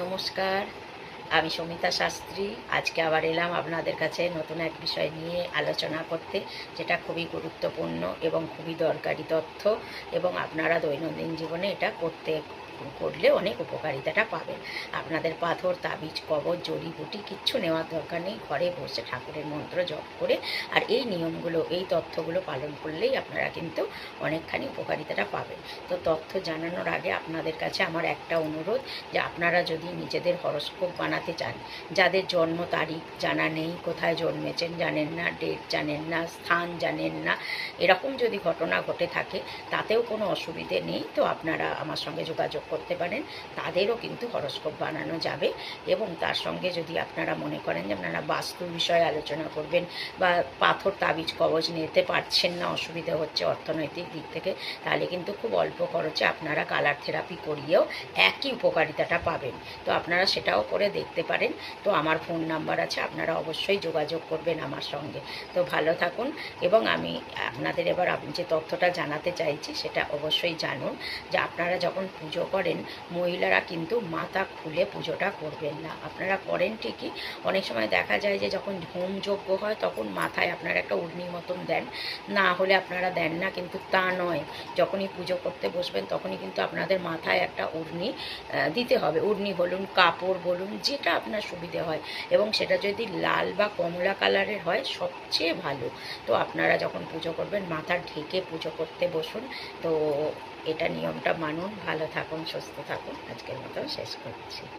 নমস্কার, আমি সমিতা শাস্ত্রী। আজকে আবার এলাম আপনাদের কাছে নতুন এক বিষয় নিয়ে আলোচনা করতে, যেটা খুবই গুরুত্বপূর্ণ এবং খুবই দরকারি তথ্য, এবং আপনারা দৈনন্দিন জীবনে এটা করলে অনেক উপকারিতাটা পাবেন। আপনাদের পাথর, তাবিজ, কবচ, জড়িবুটি কিচ্ছু নেওয়ার দরকার নেই। ঘরে বসে ঠাকুরের মন্ত্র জপ করে আর এই নিয়মগুলো, এই তথ্যগুলো পালন করলেই আপনারা কিন্তু অনেকখানি উপকারিতাটা পাবেন। তো তথ্য জানানোর আগে আপনাদের কাছে আমার একটা অনুরোধ, যে আপনারা যদি নিজেদের হরস্কোপ বানাতে চান, যাদের জন্ম তারিখ জানা নেই, কোথায় জন্মেছেন জানেন না, ডেট জানেন না, স্থান জানেন না, এরকম যদি ঘটনা ঘটে থাকে, তাতেও কোনো অসুবিধে নেই। তো আপনারা আমার সঙ্গে যোগাযোগ করতে পারেন, তাদেরও কিন্তু হরস্কোপ বানানো যাবে। এবং তার সঙ্গে যদি আপনারা মনে করেন যে আপনারা বাস্তু বিষয়ে আলোচনা করবেন, বা পাথর, তাবিজ, কবচ নিতে পারছেন না, অসুবিধা হচ্ছে অর্থনৈতিক দিক থেকে, তাহলে কিন্তু খুব অল্প খরচে আপনারা কালার থেরাপি করিয়েও একই উপকারিতাটা পাবেন। তো আপনারা সেটাও করে দেখতে পারেন। তো আমার ফোন নাম্বার আছে, আপনারা অবশ্যই যোগাযোগ করবেন আমার সঙ্গে। তো ভালো থাকুন। এবং আমি আপনাদের এবার আমি যে তথ্যটা জানাতে চাইছি সেটা অবশ্যই জানুন, যে আপনারা যখন পুজো করেন, মহিলারা কিন্তু মাথা খুলে পুজোটা করবেন না। আপনারা করেন ঠিকই, অনেক সময় দেখা যায় যে যখন হোমযজ্ঞ হয় তখন মাথায় আপনারা একটা উড়নি মতন দেন, না হলে আপনারা দেন না, কিন্তু তা নয়। যখনই পুজো করতে বসবেন তখনই কিন্তু আপনাদের মাথায় একটা উড়নি দিতে হবে। উড়নি বলুন, কাপড় বলুন, যেটা আপনার সুবিধে হয়, এবং সেটা যদি লাল বা কমলা কালারের হয় সবচেয়ে ভালো। তো আপনারা যখন পুজো করবেন মাথা ঢেকে পুজো করতে বসুন। তো এটা নিয়মটা মানুন। ভালো থাকুন, সুস্থ থাকুন। আজকের মতো শেষ করছি।